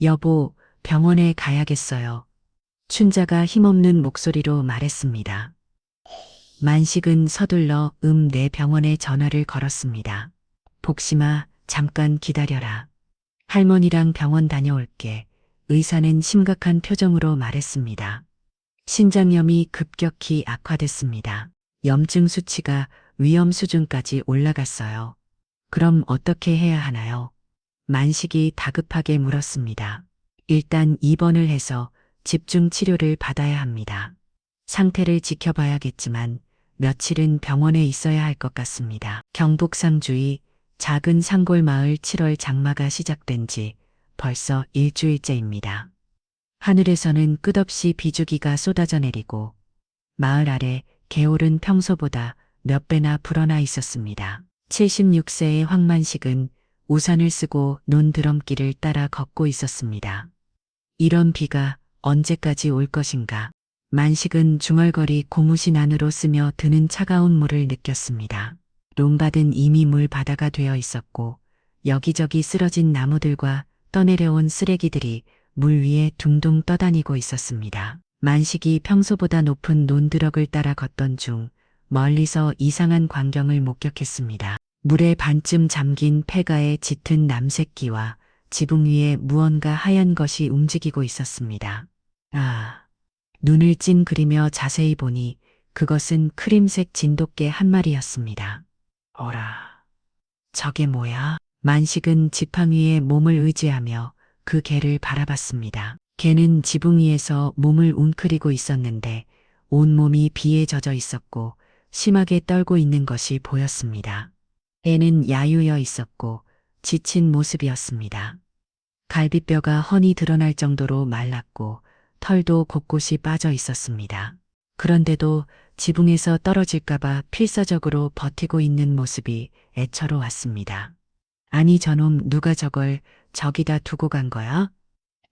여보, 병원에 가야겠어요. 춘자가 힘없는 목소리로 말했습니다. 만식은 서둘러 내 병원에 전화를 걸었습니다. 복심아, 잠깐 기다려라. 할머니랑 병원 다녀올게. 의사는 심각한 표정으로 말했습니다. 신장염이 급격히 악화됐습니다. 염증 수치가 위험 수준까지 올라갔어요. 그럼 어떻게 해야 하나요? 만식이 다급하게 물었습니다. 일단 입원을 해서 집중 치료를 받아야 합니다. 상태를 지켜봐야겠지만 며칠은 병원에 있어야 할 것 같습니다. 경북 상주의 작은 산골 마을 7월 장마가 시작된 지 벌써 일주일째입니다. 하늘에서는 끝없이 비주기가 쏟아져 내리고 마을 아래 개울은 평소보다 몇 배나 불어나 있었습니다. 76세의 황만식은 우산을 쓰고 논드럼길을 따라 걷고 있었습니다. 이런 비가 언제까지 올 것인가. 만식은 중얼거리 고무신 안으로 스며 드는 차가운 물을 느꼈습니다. 롬밭은 이미 물 바다가 되어 있었고 여기저기 쓰러진 나무들과 떠내려온 쓰레기들이 물 위에 둥둥 떠다니고 있었습니다. 만식이 평소보다 높은 논드럭을 따라 걷던 중 멀리서 이상한 광경을 목격했습니다. 물에 반쯤 잠긴 폐가에 짙은 남새끼와 지붕 위에 무언가 하얀 것이 움직이고 있었습니다. 눈을 찡그리며 자세히 보니 그것은 크림색 진돗개 한 마리였습니다. 어라, 저게 뭐야? 만식은 지팡 위에 몸을 의지하며 그 개를 바라봤습니다. 개는 지붕 위에서 몸을 웅크리고 있었는데 온몸이 비에 젖어 있었고 심하게 떨고 있는 것이 보였습니다. 애는 야유어 있었고 지친 모습이었습니다. 갈비뼈가 훤히 드러날 정도로 말랐고 털도 곳곳이 빠져 있었습니다. 그런데도 지붕에서 떨어질까봐 필사적으로 버티고 있는 모습이 애처로웠습니다. 아니 저놈 누가 저걸 저기다 두고 간 거야?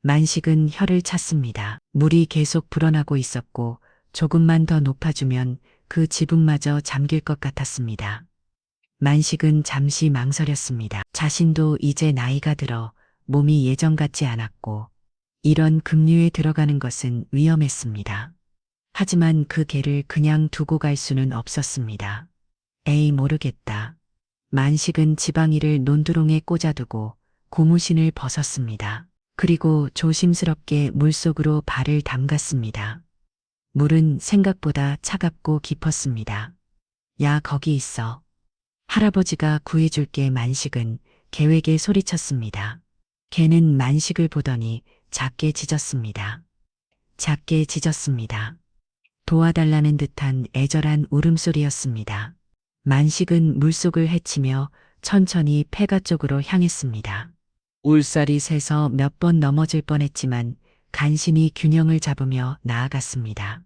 만식은 혀를 찼습니다. 물이 계속 불어나고 있었고 조금만 더 높아주면 그 지붕마저 잠길 것 같았습니다. 만식은 잠시 망설였습니다. 자신도 이제 나이가 들어 몸이 예전 같지 않았고 이런 급류에 들어가는 것은 위험했습니다. 하지만 그 개를 그냥 두고 갈 수는 없었습니다. 에이 모르겠다. 만식은 지방이를 논두렁에 꽂아두고 고무신을 벗었습니다. 그리고 조심스럽게 물속으로 발을 담갔습니다. 물은 생각보다 차갑고 깊었습니다. 야 거기 있어. 할아버지가 구해줄게. 만식은 개에게 소리쳤습니다. 개는 만식을 보더니 작게 짖었습니다. 작게 짖었습니다. 도와달라는 듯한 애절한 울음소리였습니다. 만식은 물속을 헤치며 천천히 폐가 쪽으로 향했습니다. 울살이 새서 몇 번 넘어질 뻔했지만 간신히 균형을 잡으며 나아갔습니다.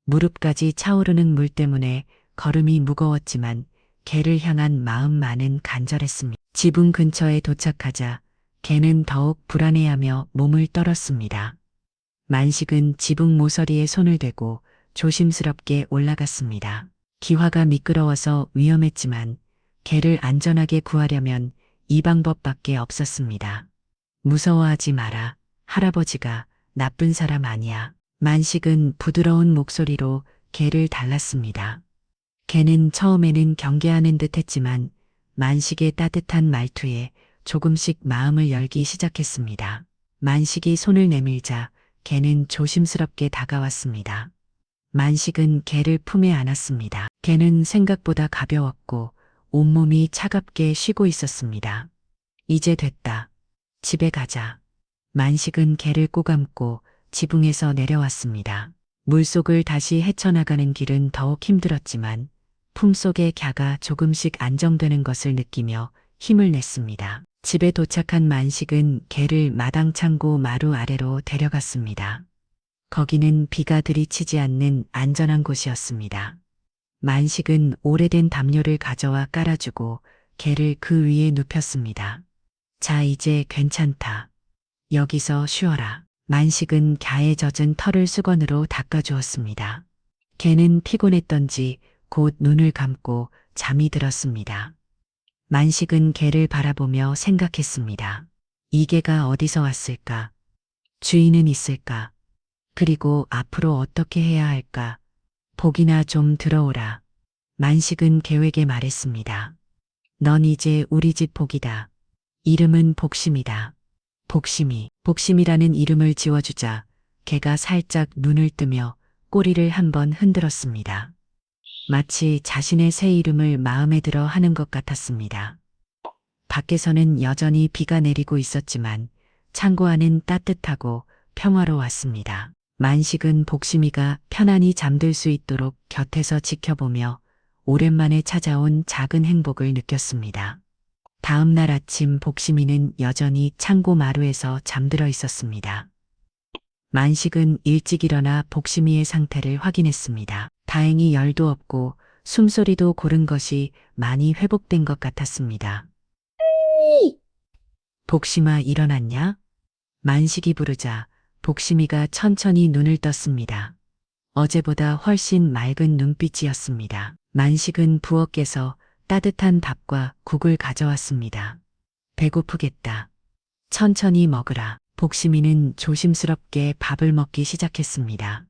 무릎까지 차오르는 물 때문에 걸음이 무거웠지만 개를 향한 마음만은 간절했습니다. 지붕 근처에 도착하자 개는 더욱 불안해하며 몸을 떨었습니다. 만식은 지붕 모서리에 손을 대고 조심스럽게 올라갔습니다. 기화가 미끄러워서 위험했지만 개를 안전하게 구하려면 이 방법밖에 없었습니다. 무서워하지 마라. 할아버지가 나쁜 사람 아니야. 만식은 부드러운 목소리로 개를 달랐습니다. 개는 처음에는 경계하는 듯 했지만 만식의 따뜻한 말투에 조금씩 마음을 열기 시작했습니다. 만식이 손을 내밀자 개는 조심스럽게 다가왔습니다. 만식은 개를 품에 안았습니다. 개는 생각보다 가벼웠고 온몸이 차갑게 쉬고 있었습니다. 이제 됐다. 집에 가자. 만식은 개를 꼬감고 지붕에서 내려왔습니다. 물속을 다시 헤쳐나가는 길은 더욱 힘들었지만 품속의 갸가 조금씩 안정되는 것을 느끼며 힘을 냈습니다. 집에 도착한 만식은 개를 마당 창고 마루 아래로 데려갔습니다. 거기는 비가 들이치지 않는 안전한 곳이었습니다. 만식은 오래된 담요를 가져와 깔아주고 개를 그 위에 눕혔습니다. 자, 이제 괜찮다. 여기서 쉬어라. 만식은 갸에 젖은 털을 수건으로 닦아주었습니다. 개는 피곤했던지 곧 눈을 감고 잠이 들었습니다. 만식은 개를 바라보며 생각했습니다. 이 개가 어디서 왔을까? 주인은 있을까? 그리고 앞으로 어떻게 해야 할까? 복이나 좀 들어오라. 만식은 계획에 말했습니다. 넌 이제 우리 집 복이다. 이름은 복심이다. 복심이라는 이름을 지어주자 개가 살짝 눈을 뜨며 꼬리를 한번 흔들었습니다. 마치 자신의 새 이름을 마음에 들어 하는 것 같았습니다. 밖에서는 여전히 비가 내리고 있었지만 창고 안은 따뜻하고 평화로웠습니다. 만식은 복심이가 편안히 잠들 수 있도록 곁에서 지켜보며 오랜만에 찾아온 작은 행복을 느꼈습니다. 다음 날 아침 복심이는 여전히 창고 마루에서 잠들어 있었습니다. 만식은 일찍 일어나 복심이의 상태를 확인했습니다. 다행히 열도 없고 숨소리도 고른 것이 많이 회복된 것 같았습니다. 복심아 일어났냐? 만식이 부르자 복심이가 천천히 눈을 떴습니다. 어제보다 훨씬 맑은 눈빛이었습니다. 만식은 부엌에서 따뜻한 밥과 국을 가져왔습니다. 배고프겠다. 천천히 먹으라. 복심이는 조심스럽게 밥을 먹기 시작했습니다.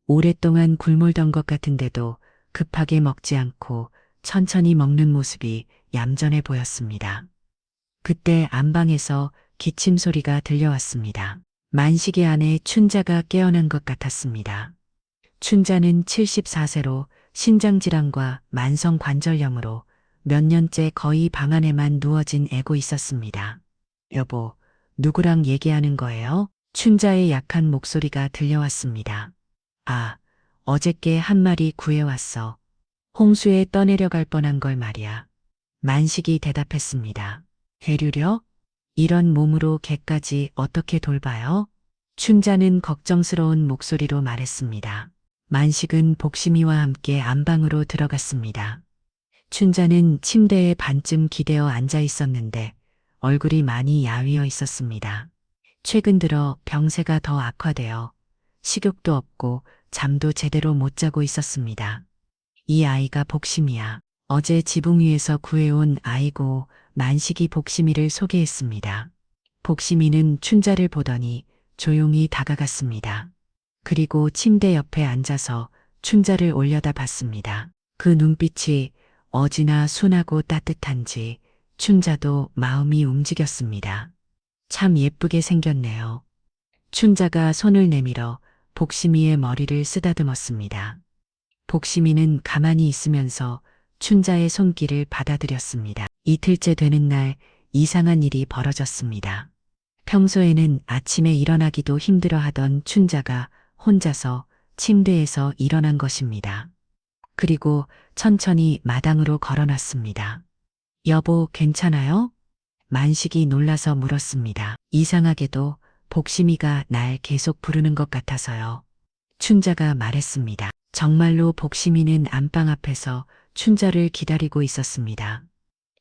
오랫동안 굶을던 것 같은데도 급하게 먹지 않고 천천히 먹는 모습이 얌전해 보였습니다. 그때 안방에서 기침 소리가 들려왔습니다. 만식의 아내 춘자가 깨어난 것 같았습니다. 춘자는 74세로 신장질환과 만성관절염으로 몇 년째 거의 방 안에만 누워진 애고 있었습니다. 여보, 누구랑 얘기하는 거예요? 춘자의 약한 목소리가 들려왔습니다. 아, 어저께 한 마리 구해왔어. 홍수에 떠내려갈 뻔한 걸 말이야. 만식이 대답했습니다. 해류려? 이런 몸으로 개까지 어떻게 돌봐요? 춘자는 걱정스러운 목소리로 말했습니다. 만식은 복심이와 함께 안방으로 들어갔습니다. 춘자는 침대에 반쯤 기대어 앉아 있었는데 얼굴이 많이 야위어 있었습니다. 최근 들어 병세가 더 악화되어 식욕도 없고 잠도 제대로 못 자고 있었습니다. 이 아이가 복심이야. 어제 지붕 위에서 구해온 아이고. 만식이 복심이를 소개했습니다. 복심이는 춘자를 보더니 조용히 다가갔습니다. 그리고 침대 옆에 앉아서 춘자를 올려다 봤습니다. 그 눈빛이 어지나 순하고 따뜻한지 춘자도 마음이 움직였습니다. 참 예쁘게 생겼네요. 춘자가 손을 내밀어 복심이의 머리를 쓰다듬었습니다. 복심이는 가만히 있으면서 춘자의 손길을 받아들였습니다. 이틀째 되는 날 이상한 일이 벌어졌습니다. 평소에는 아침에 일어나기도 힘들어하던 춘자가 혼자서 침대에서 일어난 것입니다. 그리고 천천히 마당으로 걸어놨습니다. 여보, 괜찮아요? 만식이 놀라서 물었습니다. 이상하게도 복심이가 날 계속 부르는 것 같아서요. 춘자가 말했습니다. 정말로 복심이는 안방 앞에서 춘자를 기다리고 있었습니다.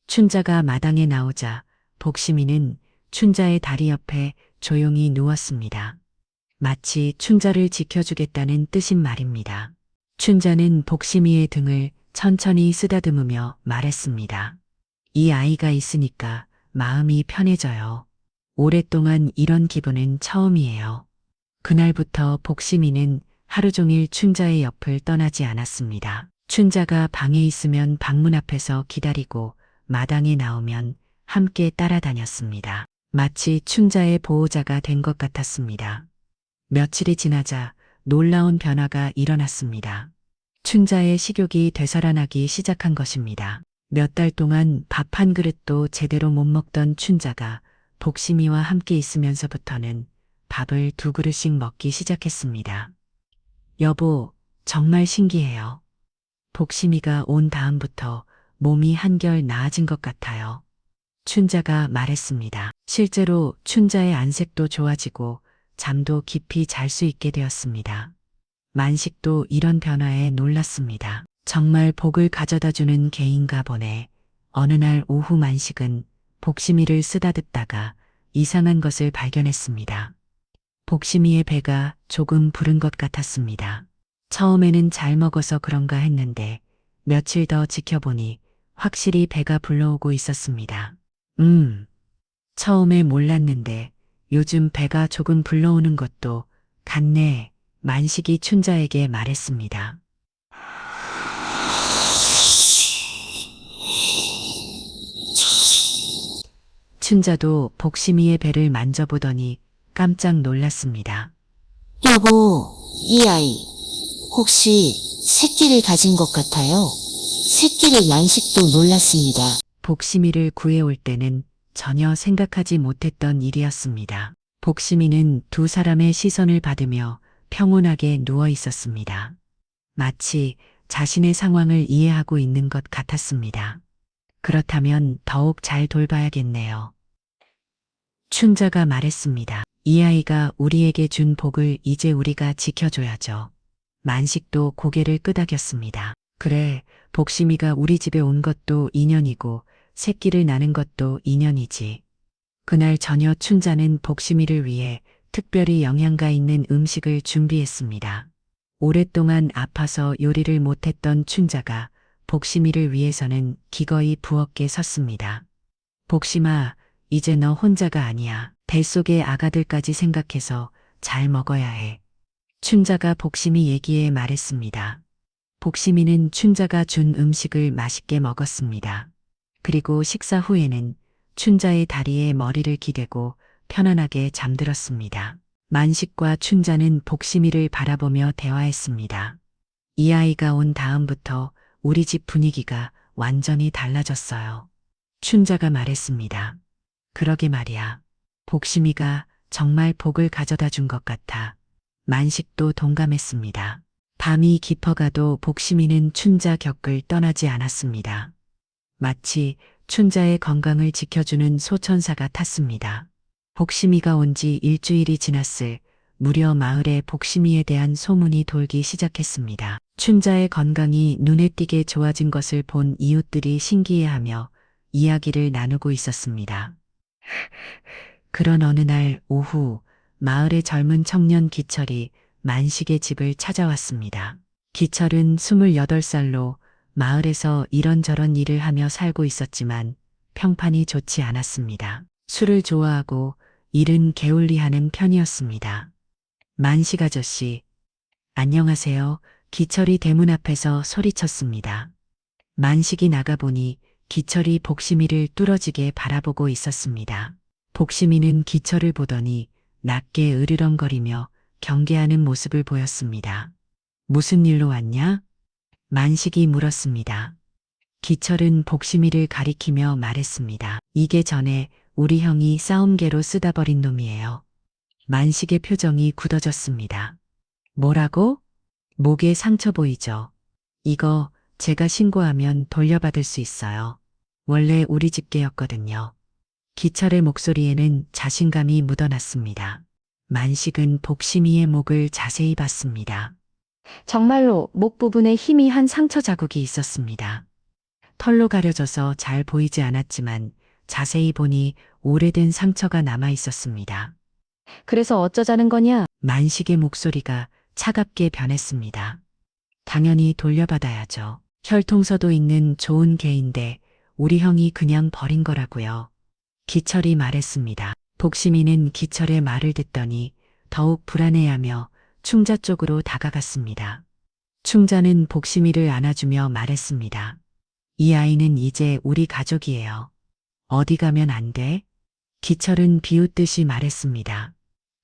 춘자가 마당에 나오자 복심이는 춘자의 다리 옆에 조용히 누웠습니다. 마치 춘자를 지켜주겠다는 뜻인 말입니다. 춘자는 복심이의 등을 천천히 쓰다듬으며 말했습니다. 이 아이가 있으니까 마음이 편해져요. 오랫동안 이런 기분은 처음이에요. 그날부터 복심이는 하루 종일 춘자의 옆을 떠나지 않았습니다. 춘자가 방에 있으면 방문 앞에서 기다리고 마당에 나오면 함께 따라다녔습니다. 마치 춘자의 보호자가 된 것 같았습니다. 며칠이 지나자 놀라운 변화가 일어났습니다. 춘자의 식욕이 되살아나기 시작한 것입니다. 몇 달 동안 밥 한 그릇도 제대로 못 먹던 춘자가 복심이와 함께 있으면서부터는 밥을 2그릇씩 먹기 시작했습니다. 여보, 정말 신기해요. 복심이가 온 다음부터 몸이 한결 나아진 것 같아요. 춘자가 말했습니다. 실제로 춘자의 안색도 좋아지고 잠도 깊이 잘 수 있게 되었습니다. 만식도 이런 변화에 놀랐습니다. 정말 복을 가져다 주는 개인가 보네. 어느 날 오후 만식은 복심이를 쓰다듬다가 이상한 것을 발견했습니다. 복심이의 배가 조금 부른 것 같았습니다. 처음에는 잘 먹어서 그런가 했는데 며칠 더 지켜보니 확실히 배가 불러오고 있었습니다. 처음에 몰랐는데 요즘 배가 조금 불러오는 것도 같네. 만식이 춘자에게 말했습니다. 춘자도 복심이의 배를 만져보더니 깜짝 놀랐습니다. 여보, 이 아이, 혹시 새끼를 가진 것 같아요? 새끼를 만식도 놀랐습니다. 복심이를 구해올 때는 전혀 생각하지 못했던 일이었습니다. 복심이는 두 사람의 시선을 받으며 평온하게 누워 있었습니다. 마치 자신의 상황을 이해하고 있는 것 같았습니다. 그렇다면 더욱 잘 돌봐야겠네요. 춘자가 말했습니다. 이 아이가 우리에게 준 복을 이제 우리가 지켜줘야죠. 만식도 고개를 끄덕였습니다. 그래, 복심이가 우리 집에 온 것도 인연이고 새끼를 낳는 것도 인연이지. 그날 저녁 춘자는 복심이를 위해 특별히 영양가 있는 음식을 준비했습니다. 오랫동안 아파서 요리를 못했던 춘자가 복심이를 위해서는 기꺼이 부엌에 섰습니다. 복심아, 이제 너 혼자가 아니야. 뱃속의 아가들까지 생각해서 잘 먹어야 해. 춘자가 복심이 얘기에 말했습니다. 복심이는 춘자가 준 음식을 맛있게 먹었습니다. 그리고 식사 후에는 춘자의 다리에 머리를 기대고 편안하게 잠들었습니다. 만식과 춘자는 복심이를 바라보며 대화했습니다. 이 아이가 온 다음부터 우리 집 분위기가 완전히 달라졌어요. 춘자가 말했습니다. 그러게 말이야. 복심이가 정말 복을 가져다 준 것 같아. 만식도 동감했습니다. 밤이 깊어가도 복심이는 춘자 곁을 떠나지 않았습니다. 마치 춘자의 건강을 지켜주는 소천사 같았습니다. 복심이가 온 지 일주일이 지났을 무려 마을에 복심이에 대한 소문이 돌기 시작했습니다. 춘자의 건강이 눈에 띄게 좋아진 것을 본 이웃들이 신기해하며 이야기를 나누고 있었습니다. 그런 어느 날 오후 마을의 젊은 청년 기철이 만식의 집을 찾아왔습니다. 기철은 28살로 마을에서 이런저런 일을 하며 살고 있었지만 평판이 좋지 않았습니다. 술을 좋아하고 일은 게을리하는 편이었습니다. 만식 아저씨, 안녕하세요. 기철이 대문 앞에서 소리쳤습니다. 만식이 나가보니 기철이 복심이를 뚫어지게 바라보고 있었습니다. 복심이는 기철을 보더니 낮게 으르렁거리며 경계하는 모습을 보였습니다. 무슨 일로 왔냐? 만식이 물었습니다. 기철은 복심이를 가리키며 말했습니다. 이게 전에 우리 형이 싸움개로 쓰다 버린 놈이에요. 만식의 표정이 굳어졌습니다. 뭐라고? 목에 상처 보이죠? 이거 제가 신고하면 돌려받을 수 있어요. 원래 우리 집 개였거든요. 기철의 목소리에는 자신감이 묻어났습니다. 만식은 복심이의 목을 자세히 봤습니다. 정말로 목 부분에 희미한 상처 자국이 있었습니다. 털로 가려져서 잘 보이지 않았지만 자세히 보니 오래된 상처가 남아 있었습니다. 그래서 어쩌자는 거냐? 만식의 목소리가 차갑게 변했습니다. 당연히 돌려받아야죠. 혈통서도 있는 좋은 개인데 우리 형이 그냥 버린 거라고요. 기철이 말했습니다. 복심이는 기철의 말을 듣더니 더욱 불안해하며 충자 쪽으로 다가갔습니다. 충자는 복심이를 안아주며 말했습니다. 이 아이는 이제 우리 가족이에요. 어디 가면 안 돼? 기철은 비웃듯이 말했습니다.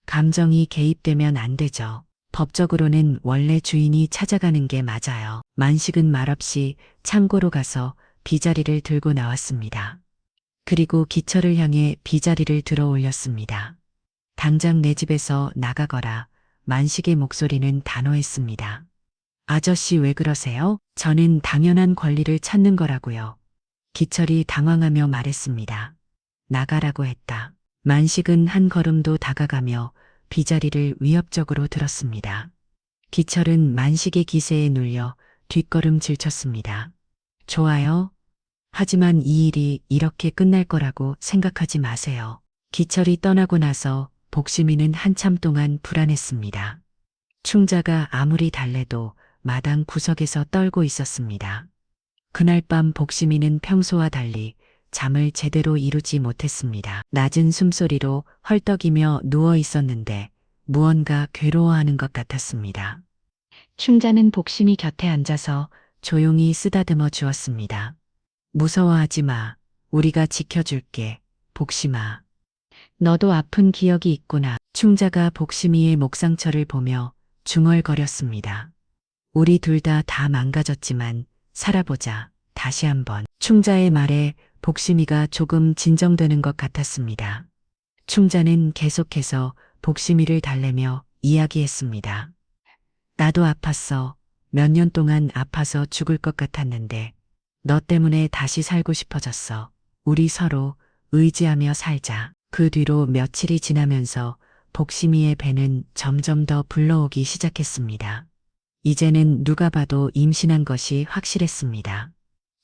감정이 개입되면 안 되죠. 법적으로는 원래 주인이 찾아가는 게 맞아요. 만식은 말없이 창고로 가서 비자리를 들고 나왔습니다. 그리고 기철을 향해 비자리를 들어 올렸습니다. 당장 내 집에서 나가거라. 만식의 목소리는 단호했습니다. 아저씨 왜 그러세요? 저는 당연한 권리를 찾는 거라고요. 기철이 당황하며 말했습니다. 나가라고 했다. 만식은 한 걸음도 다가가며 비자리를 위협적으로 들었습니다. 기철은 만식의 기세에 눌려 뒷걸음질 쳤습니다. 좋아요. 하지만 이 일이 이렇게 끝날 거라고 생각하지 마세요. 기철이 떠나고 나서 복심이는 한참 동안 불안했습니다. 충자가 아무리 달래도 마당 구석에서 떨고 있었습니다. 그날 밤 복심이는 평소와 달리 잠을 제대로 이루지 못했습니다. 낮은 숨소리로 헐떡이며 누워 있었는데 무언가 괴로워하는 것 같았습니다. 춘자는 복심이 곁에 앉아서 조용히 쓰다듬어 주었습니다. 무서워하지 마. 우리가 지켜줄게. 복심아. 너도 아픈 기억이 있구나. 충자가 복심이의 목상처를 보며 중얼거렸습니다. 우리 둘 다 망가졌지만 살아보자. 다시 한번. 충자의 말에 복심이가 조금 진정되는 것 같았습니다. 충자는 계속해서 복심이를 달래며 이야기했습니다. 나도 아팠어. 몇 년 동안 아파서 죽을 것 같았는데 너 때문에 다시 살고 싶어졌어. 우리 서로 의지하며 살자. 그 뒤로 며칠이 지나면서 복심이의 배는 점점 더 불러오기 시작했습니다. 이제는 누가 봐도 임신한 것이 확실했습니다.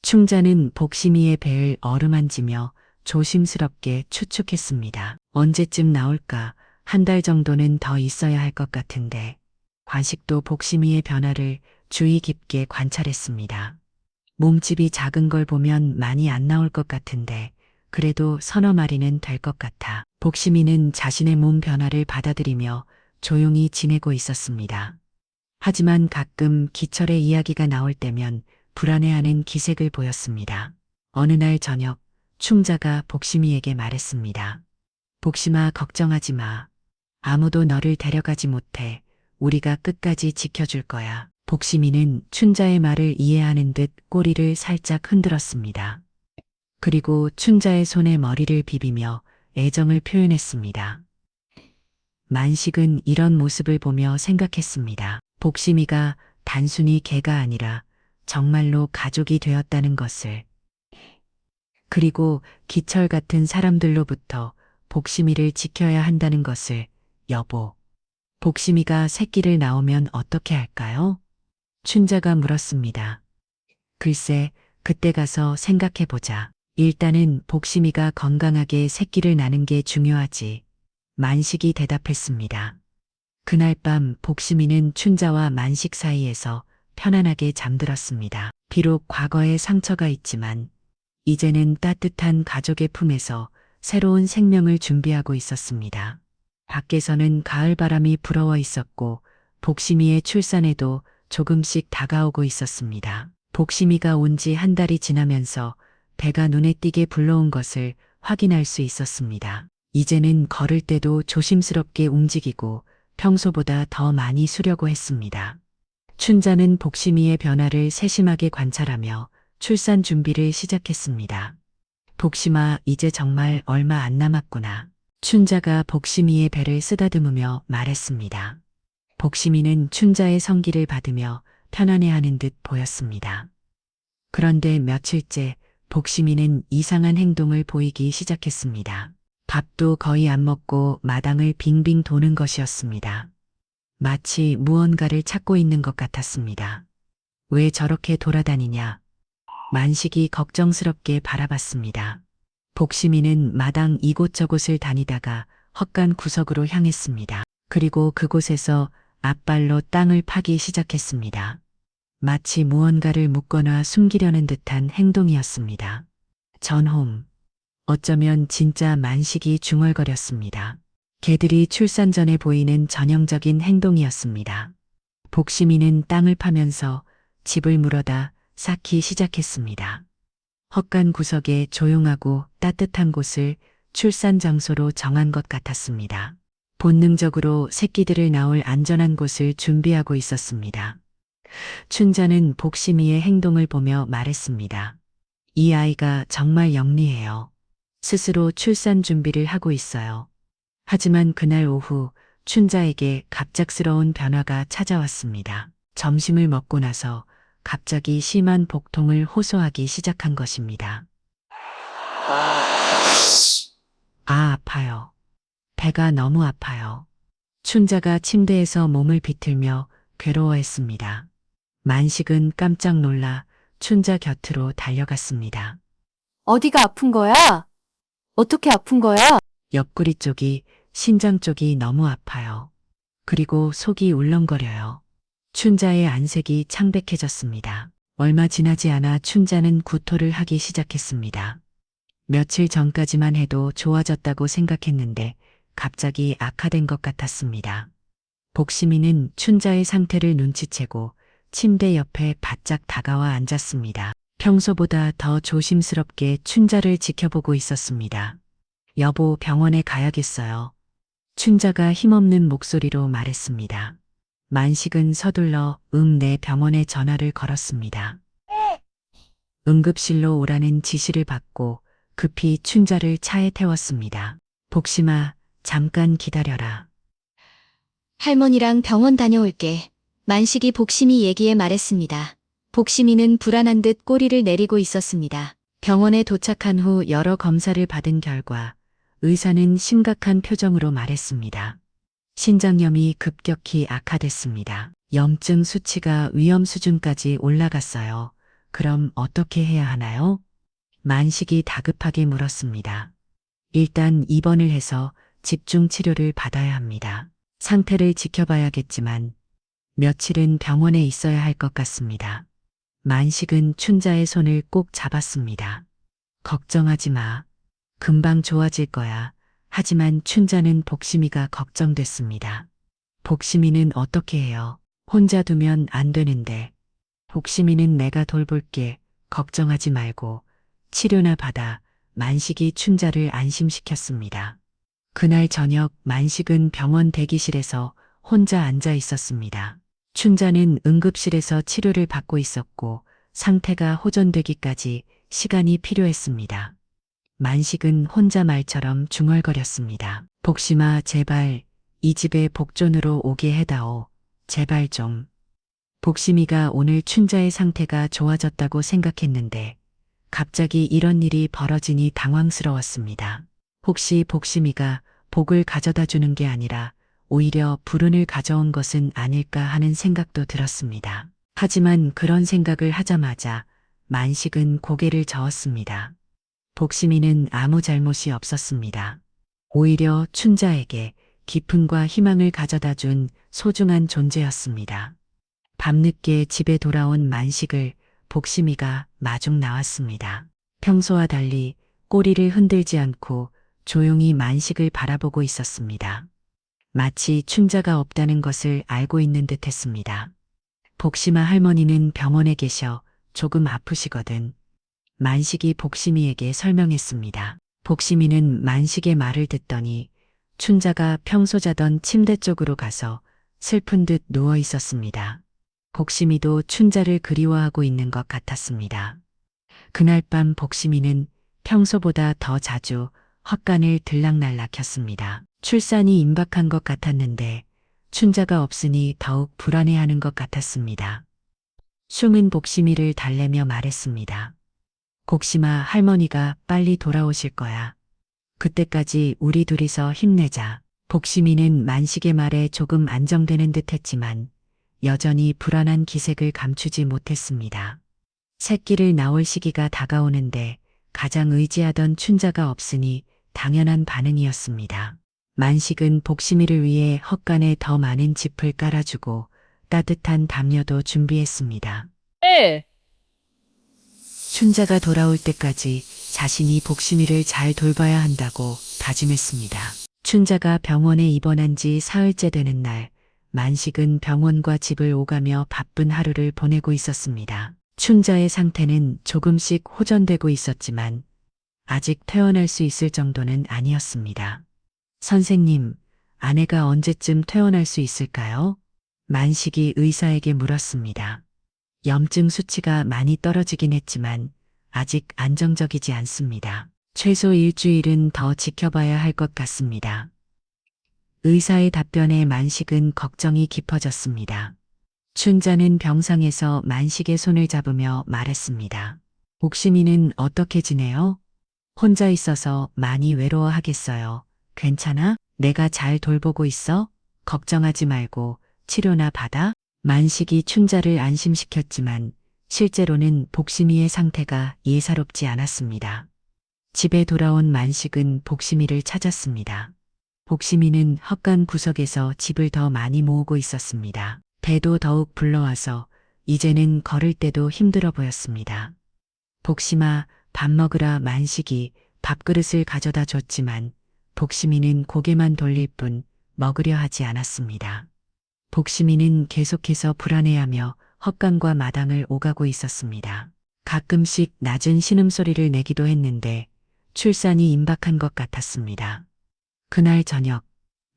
충자는 복심이의 배를 어루만지며 조심스럽게 추측했습니다. 언제쯤 나올까? 한 달 정도는 더 있어야 할 것 같은데. 관식도 복심이의 변화를 주의 깊게 관찰했습니다. 몸집이 작은 걸 보면 많이 안 나올 것 같은데 그래도 서너 마리는 될 것 같아. 복심이는 자신의 몸 변화를 받아들이며 조용히 지내고 있었습니다. 하지만 가끔 기철의 이야기가 나올 때면 불안해하는 기색을 보였습니다. 어느 날 저녁 충자가 복심이에게 말했습니다. 복심아, 걱정하지 마. 아무도 너를 데려가지 못해. 우리가 끝까지 지켜줄 거야. 복심이는 춘자의 말을 이해하는 듯 꼬리를 살짝 흔들었습니다. 그리고 춘자의 손에 머리를 비비며 애정을 표현했습니다. 만식은 이런 모습을 보며 생각했습니다. 복심이가 단순히 개가 아니라 정말로 가족이 되었다는 것을. 그리고 기철 같은 사람들로부터 복심이를 지켜야 한다는 것을. 여보, 복심이가 새끼를 낳으면 어떻게 할까요? 춘자가 물었습니다. 글쎄, 그때 가서 생각해보자. 일단은 복심이가 건강하게 새끼를 낳는 게 중요하지. 만식이 대답했습니다. 그날 밤 복심이는 춘자와 만식 사이에서 편안하게 잠들었습니다. 비록 과거에 상처가 있지만 이제는 따뜻한 가족의 품에서 새로운 생명을 준비하고 있었습니다. 밖에서는 가을바람이 불어워 있었고 복심이의 출산에도 조금씩 다가오고 있었습니다. 복심이가 온 지 한 달이 지나면서 배가 눈에 띄게 불러온 것을 확인할 수 있었습니다. 이제는 걸을 때도 조심스럽게 움직이고 평소보다 더 많이 수려고 했습니다. 춘자는 복심이의 변화를 세심하게 관찰하며 출산 준비를 시작했습니다. 복심아, 이제 정말 얼마 안 남았구나. 춘자가 복심이의 배를 쓰다듬으며 말했습니다. 복심이는 춘자의 성기를 받으며 편안해하는 듯 보였습니다. 그런데 며칠째 복심이는 이상한 행동을 보이기 시작했습니다. 밥도 거의 안 먹고 마당을 빙빙 도는 것이었습니다. 마치 무언가를 찾고 있는 것 같았습니다. 왜 저렇게 돌아다니냐? 만식이 걱정스럽게 바라봤습니다. 복심이는 마당 이곳저곳을 다니다가 헛간 구석으로 향했습니다. 그리고 그곳에서 앞발로 땅을 파기 시작했습니다. 마치 무언가를 묻거나 숨기려는 듯한 행동이었습니다. 전홈. 어쩌면 진짜 만식이 중얼거렸습니다. 개들이 출산 전에 보이는 전형적인 행동이었습니다. 복심이는 땅을 파면서 집을 물어다 쌓기 시작했습니다. 헛간 구석에 조용하고 따뜻한 곳을 출산 장소로 정한 것 같았습니다. 본능적으로 새끼들을 낳을 안전한 곳을 준비하고 있었습니다. 춘자는 복심이의 행동을 보며 말했습니다. 이 아이가 정말 영리해요. 스스로 출산 준비를 하고 있어요. 하지만 그날 오후 춘자에게 갑작스러운 변화가 찾아왔습니다. 점심을 먹고 나서 갑자기 심한 복통을 호소하기 시작한 것입니다. 아파요. 배가 너무 아파요. 춘자가 침대에서 몸을 비틀며 괴로워했습니다. 만식은 깜짝 놀라 춘자 곁으로 달려갔습니다. 어디가 아픈 거야? 어떻게 아픈 거야? 옆구리 쪽이, 신장 쪽이 너무 아파요. 그리고 속이 울렁거려요. 춘자의 안색이 창백해졌습니다. 얼마 지나지 않아 춘자는 구토를 하기 시작했습니다. 며칠 전까지만 해도 좋아졌다고 생각했는데 갑자기 악화된 것 같았습니다. 복심이는 춘자의 상태를 눈치채고 침대 옆에 바짝 다가와 앉았습니다. 평소보다 더 조심스럽게 춘자를 지켜보고 있었습니다. 여보, 병원에 가야겠어요. 춘자가 힘없는 목소리로 말했습니다. 만식은 서둘러 네, 병원에 전화를 걸었습니다. 응급실로 오라는 지시를 받고 급히 춘자를 차에 태웠습니다. 복심아, 잠깐 기다려라. 할머니랑 병원 다녀올게. 만식이 복심이 얘기에 말했습니다. 복심이는 불안한 듯 꼬리를 내리고 있었습니다. 병원에 도착한 후 여러 검사를 받은 결과 의사는 심각한 표정으로 말했습니다. 신장염이 급격히 악화됐습니다. 염증 수치가 위험 수준까지 올라갔어요. 그럼 어떻게 해야 하나요? 만식이 다급하게 물었습니다. 일단 입원을 해서 집중 치료를 받아야 합니다. 상태를 지켜봐야겠지만 며칠은 병원에 있어야 할 것 같습니다. 만식은 춘자의 손을 꼭 잡았습니다. 걱정하지 마. 금방 좋아질 거야. 하지만 춘자는 복심이가 걱정됐습니다. 복심이는 어떻게 해요? 혼자 두면 안 되는데. 복심이는 내가 돌볼게. 걱정하지 말고 치료나 받아. 만식이 춘자를 안심시켰습니다. 그날 저녁 만식은 병원 대기실에서 혼자 앉아 있었습니다. 춘자는 응급실에서 치료를 받고 있었고 상태가 호전되기까지 시간이 필요했습니다. 만식은 혼자 말처럼 중얼거렸습니다. 복심아, 제발 이 집에 복존으로 오게 해다오. 제발 좀. 복심이가 오늘 춘자의 상태가 좋아졌다고 생각했는데 갑자기 이런 일이 벌어지니 당황스러웠습니다. 혹시 복심이가 복을 가져다 주는 게 아니라 오히려 불운을 가져온 것은 아닐까 하는 생각도 들었습니다. 하지만 그런 생각을 하자마자 만식은 고개를 저었습니다. 복심이는 아무 잘못이 없었습니다. 오히려 춘자에게 기쁨과 희망을 가져다 준 소중한 존재였습니다. 밤늦게 집에 돌아온 만식을 복심이가 마중 나왔습니다. 평소와 달리 꼬리를 흔들지 않고 조용히 만식을 바라보고 있었습니다. 마치 춘자가 없다는 것을 알고 있는 듯 했습니다. 복심아, 할머니는 병원에 계셔. 조금 아프시거든. 만식이 복심이에게 설명했습니다. 복심이는 만식의 말을 듣더니 춘자가 평소 자던 침대 쪽으로 가서 슬픈 듯 누워 있었습니다. 복심이도 춘자를 그리워하고 있는 것 같았습니다. 그날 밤 복심이는 평소보다 더 자주 헛간을 들락날락 켰습니다. 출산이 임박한 것 같았는데 춘자가 없으니 더욱 불안해하는 것 같았습니다. 숨은 복심이를 달래며 말했습니다. 복심아, 할머니가 빨리 돌아오실 거야. 그때까지 우리 둘이서 힘내자. 복심이는 만식의 말에 조금 안정되는 듯 했지만 여전히 불안한 기색을 감추지 못했습니다. 새끼를 낳을 시기가 다가오는데 가장 의지하던 춘자가 없으니 당연한 반응이었습니다. 만식은 복심이를 위해 헛간에 더 많은 짚을 깔아주고 따뜻한 담요도 준비했습니다. 춘자가 돌아올 때까지 자신이 복심이를 잘 돌봐야 한다고 다짐했습니다. 춘자가 병원에 입원한 지 사흘째 되는 날, 만식은 병원과 집을 오가며 바쁜 하루를 보내고 있었습니다. 춘자의 상태는 조금씩 호전되고 있었지만 아직 퇴원할 수 있을 정도는 아니었습니다. 선생님, 아내가 언제쯤 퇴원할 수 있을까요? 만식이 의사에게 물었습니다. 염증 수치가 많이 떨어지긴 했지만 아직 안정적이지 않습니다. 최소 일주일은 더 지켜봐야 할 것 같습니다. 의사의 답변에 만식은 걱정이 깊어졌습니다. 춘자는 병상에서 만식의 손을 잡으며 말했습니다. 복심이는 어떻게 지내요? 혼자 있어서 많이 외로워하겠어요. 괜찮아? 내가 잘 돌보고 있어? 걱정하지 말고 치료나 받아? 만식이 춘자를 안심시켰지만 실제로는 복심이의 상태가 예사롭지 않았습니다. 집에 돌아온 만식은 복심이를 찾았습니다. 복심이는 헛간 구석에서 집을 더 많이 모으고 있었습니다. 배도 더욱 불러와서 이제는 걸을 때도 힘들어 보였습니다. 복심아, 밥 먹으라. 만식이 밥그릇을 가져다 줬지만 복심이는 고개만 돌릴 뿐 먹으려 하지 않았습니다. 복심이는 계속해서 불안해하며 헛간과 마당을 오가고 있었습니다. 가끔씩 낮은 신음소리를 내기도 했는데 출산이 임박한 것 같았습니다. 그날 저녁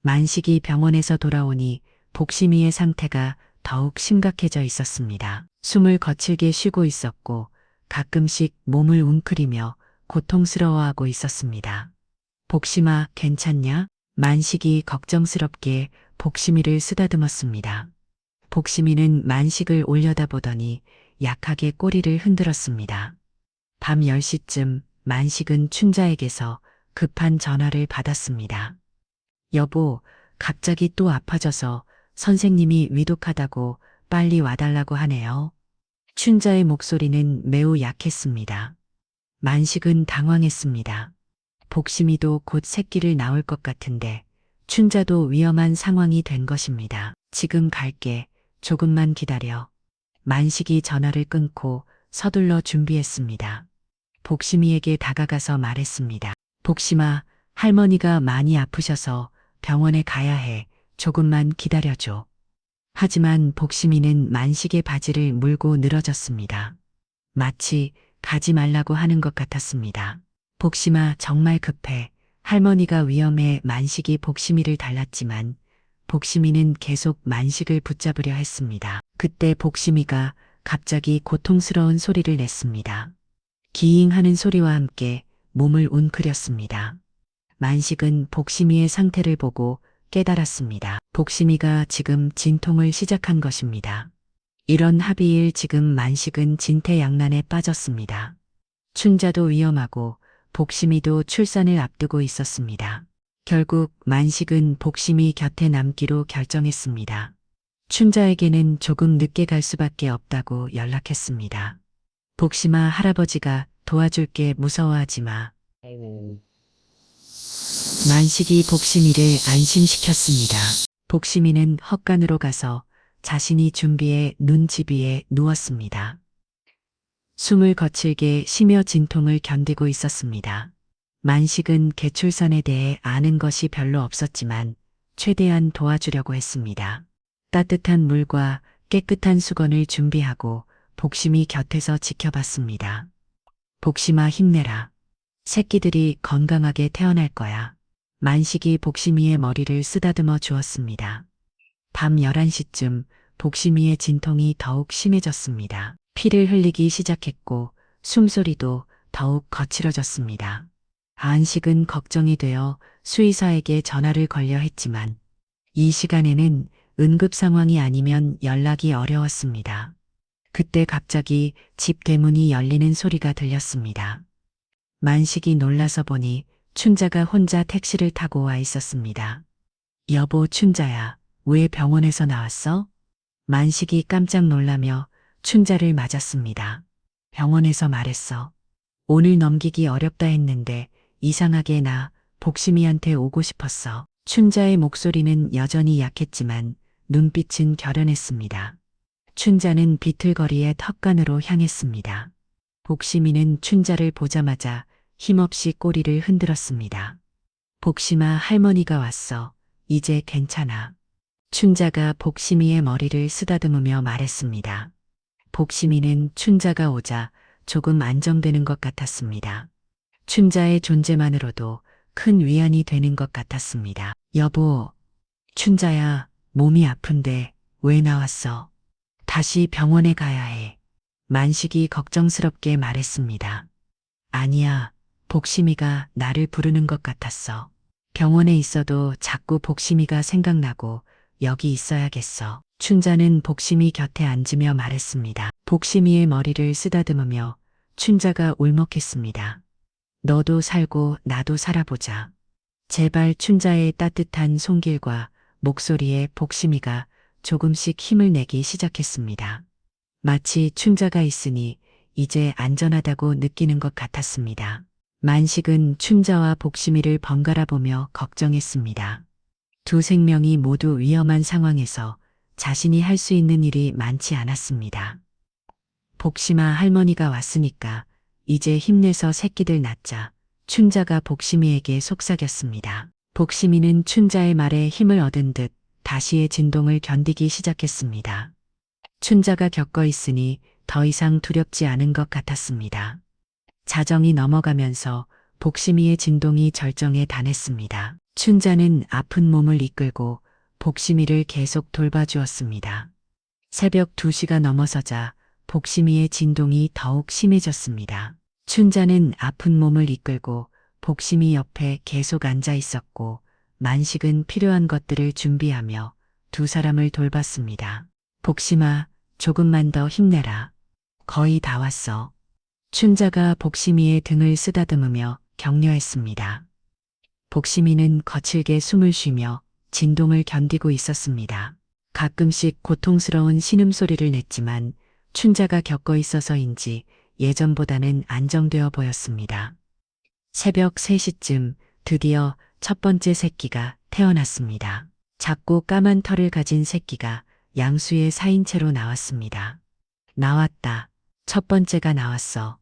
만식이 병원에서 돌아오니 복심이의 상태가 더욱 심각해져 있었습니다. 숨을 거칠게 쉬고 있었고 가끔씩 몸을 웅크리며 고통스러워하고 있었습니다. 복심아, 괜찮냐? 만식이 걱정스럽게 복심이를 쓰다듬었습니다. 복심이는 만식을 올려다보더니 약하게 꼬리를 흔들었습니다. 밤 10시쯤 만식은 춘자에게서 급한 전화를 받았습니다. 여보, 갑자기 또 아파져서 선생님이 위독하다고 빨리 와달라고 하네요. 춘자의 목소리는 매우 약했습니다. 만식은 당황했습니다. 복심이도 곧 새끼를 낳을 것 같은데 춘자도 위험한 상황이 된 것입니다. 지금 갈게. 조금만 기다려. 만식이 전화를 끊고 서둘러 준비했습니다. 복심이에게 다가가서 말했습니다. 복심아, 할머니가 많이 아프셔서 병원에 가야 해. 조금만 기다려줘. 하지만 복심이는 만식의 바지를 물고 늘어졌습니다. 마치 가지 말라고 하는 것 같았습니다. 복심아, 정말 급해. 할머니가 위험해. 만식이 복심이를 달랐지만 복심이는 계속 만식을 붙잡으려 했습니다. 그때 복심이가 갑자기 고통스러운 소리를 냈습니다. 기잉 하는 소리와 함께 몸을 웅크렸습니다. 만식은 복심이의 상태를 보고 깨달았습니다. 복심이가 지금 진통을 시작한 것입니다. 이런 합의일 지금 만식은 진퇴양난에 빠졌습니다. 춘자도 위험하고 복심이도 출산을 앞두고 있었습니다. 결국 만식은 복심이 곁에 남기로 결정했습니다. 춘자에게는 조금 늦게 갈 수밖에 없다고 연락했습니다. 복심아, 할아버지가 도와줄게. 무서워하지 마. 만식이 복심이를 안심시켰습니다. 복심이는 헛간으로 가서 자신이 준비해 눈 지비에 누웠습니다. 숨을 거칠게 쉬며 진통을 견디고 있었습니다. 만식은 개출산에 대해 아는 것이 별로 없었지만 최대한 도와주려고 했습니다. 따뜻한 물과 깨끗한 수건을 준비하고 복심이 곁에서 지켜봤습니다. 복심아, 힘내라. 새끼들이 건강하게 태어날 거야. 만식이 복심이의 머리를 쓰다듬어 주었습니다. 밤 11시쯤 복심이의 진통이 더욱 심해졌습니다. 피를 흘리기 시작했고 숨소리도 더욱 거칠어졌습니다. 안식은 걱정이 되어 수의사에게 전화를 걸려 했지만 이 시간에는 응급 상황이 아니면 연락이 어려웠습니다. 그때 갑자기 집 대문이 열리는 소리가 들렸습니다. 만식이 놀라서 보니 춘자가 혼자 택시를 타고 와 있었습니다. 여보, 춘자야, 왜 병원에서 나왔어? 만식이 깜짝 놀라며 춘자를 맞았습니다. 병원에서 말했어. 오늘 넘기기 어렵다 했는데 이상하게 나 복심이한테 오고 싶었어. 춘자의 목소리는 여전히 약했지만 눈빛은 결연했습니다. 춘자는 비틀거리의 턱간으로 향했습니다. 복심이는 춘자를 보자마자 힘없이 꼬리를 흔들었습니다. 복심아, 할머니가 왔어. 이제 괜찮아. 춘자가 복심이의 머리를 쓰다듬으며 말했습니다. 복심이는 춘자가 오자 조금 안정되는 것 같았습니다. 춘자의 존재만으로도 큰 위안이 되는 것 같았습니다. 여보, 춘자야, 몸이 아픈데 왜 나왔어? 다시 병원에 가야 해. 만식이 걱정스럽게 말했습니다. 아니야, 복심이가 나를 부르는 것 같았어. 병원에 있어도 자꾸 복심이가 생각나고 여기 있어야겠어. 춘자는 복심이 곁에 앉으며 말했습니다. 복심이의 머리를 쓰다듬으며 춘자가 울먹했습니다. 너도 살고 나도 살아보자. 제발. 춘자의 따뜻한 손길과 목소리에 복심이가 조금씩 힘을 내기 시작했습니다. 마치 춘자가 있으니 이제 안전하다고 느끼는 것 같았습니다. 만식은 춘자와 복심이를 번갈아 보며 걱정했습니다. 두 생명이 모두 위험한 상황에서 자신이 할 수 있는 일이 많지 않았습니다. 복심아, 할머니가 왔으니까 이제 힘내서 새끼들 낳자. 춘자가 복심이에게 속삭였습니다. 복심이는 춘자의 말에 힘을 얻은 듯 다시의 진동을 견디기 시작했습니다. 춘자가 겪어 있으니 더 이상 두렵지 않은 것 같았습니다. 자정이 넘어가면서 복심이의 진동이 절정에 달했습니다. 춘자는 아픈 몸을 이끌고 복심이를 계속 돌봐주었습니다. 새벽 2시가 넘어서자 복심이의 진동이 더욱 심해졌습니다. 춘자는 아픈 몸을 이끌고 복심이 옆에 계속 앉아 있었고 만식은 필요한 것들을 준비하며 두 사람을 돌봤습니다. 복심아, 조금만 더 힘내라. 거의 다 왔어. 춘자가 복심이의 등을 쓰다듬으며 격려했습니다. 복심이는 거칠게 숨을 쉬며 진동을 견디고 있었습니다. 가끔씩 고통스러운 신음소리를 냈지만 춘자가 겪어 있어서인지 예전보다는 안정되어 보였습니다. 새벽 3시쯤 드디어 첫 번째 새끼가 태어났습니다. 작고 까만 털을 가진 새끼가 양수의 사인체로 나왔습니다. 나왔다. 첫 번째가 나왔어.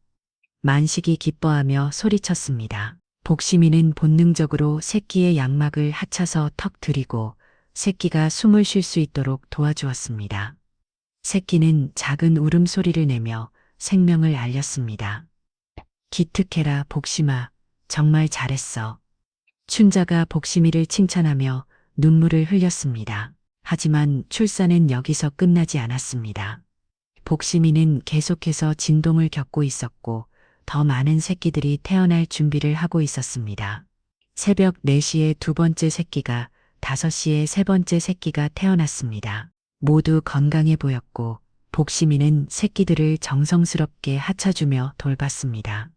만식이 기뻐하며 소리쳤습니다. 복심이는 본능적으로 새끼의 양막을 하차서 턱 들이고 새끼가 숨을 쉴 수 있도록 도와주었습니다. 새끼는 작은 울음소리를 내며 생명을 알렸습니다. 기특해라 복심아, 정말 잘했어. 춘자가 복심이를 칭찬하며 눈물을 흘렸습니다. 하지만 출산은 여기서 끝나지 않았습니다. 복심이는 계속해서 진동을 겪고 있었고 더 많은 새끼들이 태어날 준비를 하고 있었습니다. 새벽 4시에 두 번째 새끼가, 5시에 세 번째 새끼가 태어났습니다. 모두 건강해 보였고 복심이는 새끼들을 정성스럽게 하차주며 돌봤습니다.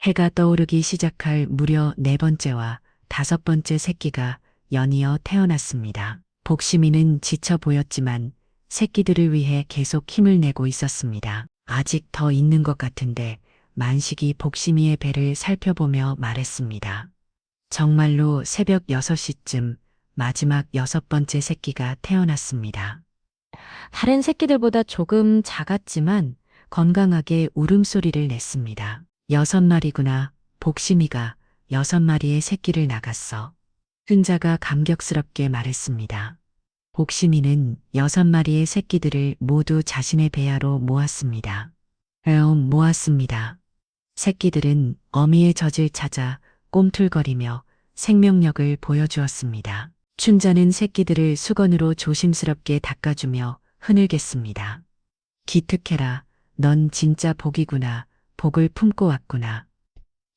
해가 떠오르기 시작할 무려 4번째와 5번째 새끼가 연이어 태어났습니다. 복심이는 지쳐 보였지만 새끼들을 위해 계속 힘을 내고 있었습니다. 아직 더 있는 것 같은데 만식이 복심이의 배를 살펴보며 말했습니다. 정말로 새벽 6시쯤 마지막 6번째 새끼가 태어났습니다. 다른 새끼들보다 조금 작았지만 건강하게 울음소리를 냈습니다. 6마리구나. 복심이가 6마리의 새끼를 낳았어. 춘자가 감격스럽게 말했습니다. 복심이는 6마리의 새끼들을 모두 자신의 배아로 모았습니다. 모았습니다. 새끼들은 어미의 젖을 찾아 꼼틀거리며 생명력을 보여주었습니다. 춘자는 새끼들을 수건으로 조심스럽게 닦아주며 흐늘겠습니다. 기특해라. 넌 진짜 복이구나. 복을 품고 왔구나.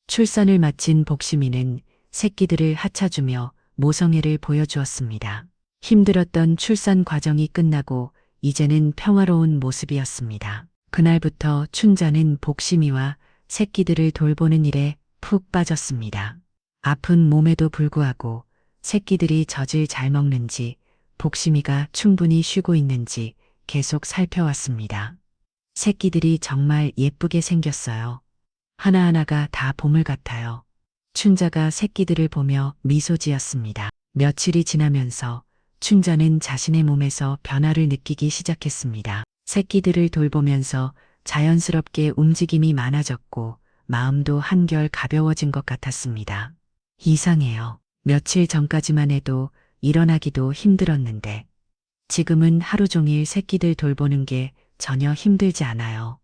출산을 마친 복심이는 새끼들을 하차주며 모성애를 보여주었습니다. 힘들었던 출산 과정이 끝나고 이제는 평화로운 모습이었습니다. 그날부터 춘자는 복심이와 새끼들을 돌보는 일에 푹 빠졌습니다. 아픈 몸에도 불구하고 새끼들이 젖을 잘 먹는지, 복심이가 충분히 쉬고 있는지 계속 살펴왔습니다. 새끼들이 정말 예쁘게 생겼어요. 하나하나가 다 보물 같아요. 춘자가 새끼들을 보며 미소 지었습니다. 며칠이 지나면서 춘자는 자신의 몸에서 변화를 느끼기 시작했습니다. 새끼들을 돌보면서 자연스럽게 움직임이 많아졌고 마음도 한결 가벼워진 것 같았습니다. 이상해요. 며칠 전까지만 해도 일어나기도 힘들었는데 지금은 하루 종일 새끼들 돌보는 게 전혀 힘들지 않아요.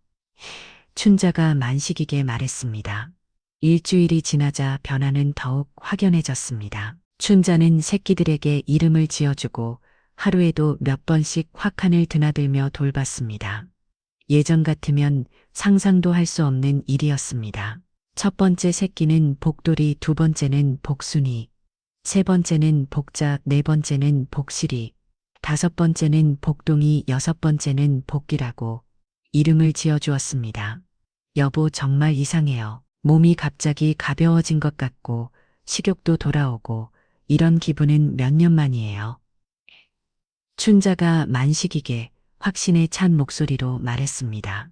춘자가 만식에게 말했습니다. 일주일이 지나자 변화는 더욱 확연해졌습니다. 춘자는 새끼들에게 이름을 지어주고 하루에도 몇 번씩 확한을 드나들며 돌봤습니다. 예전 같으면 상상도 할 수 없는 일이었습니다. 첫 번째 새끼는 복돌이, 두 번째는 복순이, 세 번째는 복자, 네 번째는 복실이, 다섯 번째는 복동이, 여섯 번째는 복기라고 이름을 지어주었습니다. 여보, 정말 이상해요. 몸이 갑자기 가벼워진 것 같고 식욕도 돌아오고 이런 기분은 몇 년 만이에요. 춘자가 만식에게 확신에 찬 목소리로 말했습니다.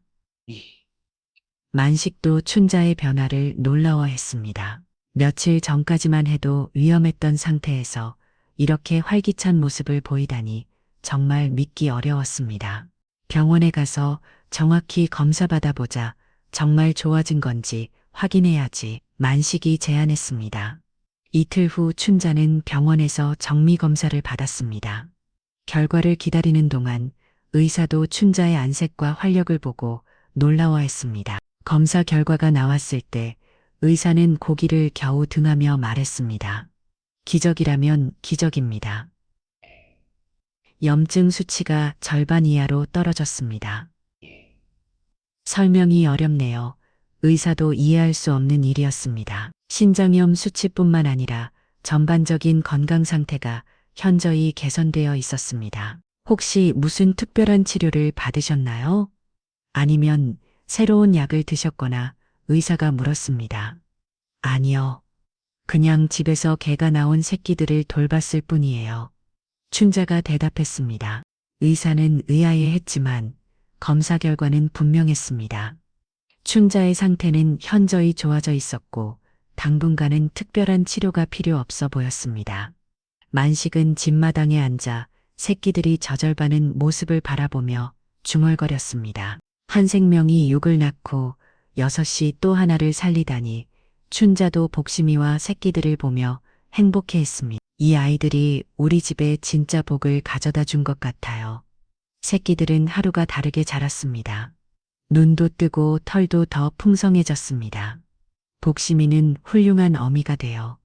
만식도 춘자의 변화를 놀라워했습니다. 며칠 전까지만 해도 위험했던 상태에서 이렇게 활기찬 모습을 보이다니 정말 믿기 어려웠습니다. 병원에 가서 정확히 검사받아 보자 정말 좋아진 건지 확인해야지. 만식이 제안했습니다. 이틀 후 춘자는 병원에서 정밀 검사를 받았습니다. 결과를 기다리는 동안 의사도 춘자의 안색과 활력을 보고 놀라워했습니다. 검사 결과가 나왔을 때 의사는 고기를 겨우 등하며 말했습니다. 기적이라면 기적입니다. 염증 수치가 절반 이하로 떨어졌습니다. 설명이 어렵네요. 의사도 이해할 수 없는 일이었습니다. 신장염 수치뿐만 아니라 전반적인 건강 상태가 현저히 개선되어 있었습니다. 혹시 무슨 특별한 치료를 받으셨나요? 아니면 새로운 약을 드셨거나 의사가 물었습니다. 아니요. 그냥 집에서 개가 나온 새끼들을 돌봤을 뿐이에요. 춘자가 대답했습니다. 의사는 의아해했지만 검사 결과는 분명했습니다. 춘자의 상태는 현저히 좋아져 있었고 당분간은 특별한 치료가 필요 없어 보였습니다. 만식은 집마당에 앉아 새끼들이 저절바는 모습을 바라보며 중얼거렸습니다. 한 생명이 6을 낳고 6이 또 하나를 살리다니 춘자도 복심이와 새끼들을 보며 행복해했습니다. 이 아이들이 우리 집에 진짜 복을 가져다 준 것 같아요. 새끼들은 하루가 다르게 자랐습니다. 눈도 뜨고 털도 더 풍성해졌습니다. 복심이는 훌륭한 어미가 되어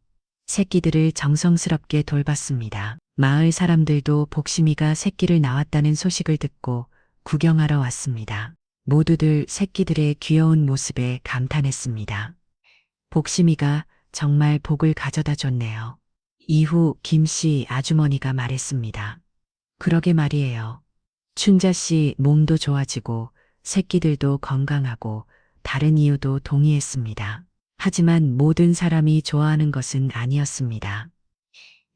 새끼들을 정성스럽게 돌봤습니다. 마을 사람들도 복심이가 새끼를 낳았다는 소식을 듣고 구경하러 왔습니다. 모두들 새끼들의 귀여운 모습에 감탄했습니다. 복심이가 정말 복을 가져다 줬네요. 이후 김씨 아주머니가 말했습니다. 그러게 말이에요. 춘자씨 몸도 좋아지고 새끼들도 건강하고 다른 이유도 동의했습니다. 하지만 모든 사람이 좋아하는 것은 아니었습니다.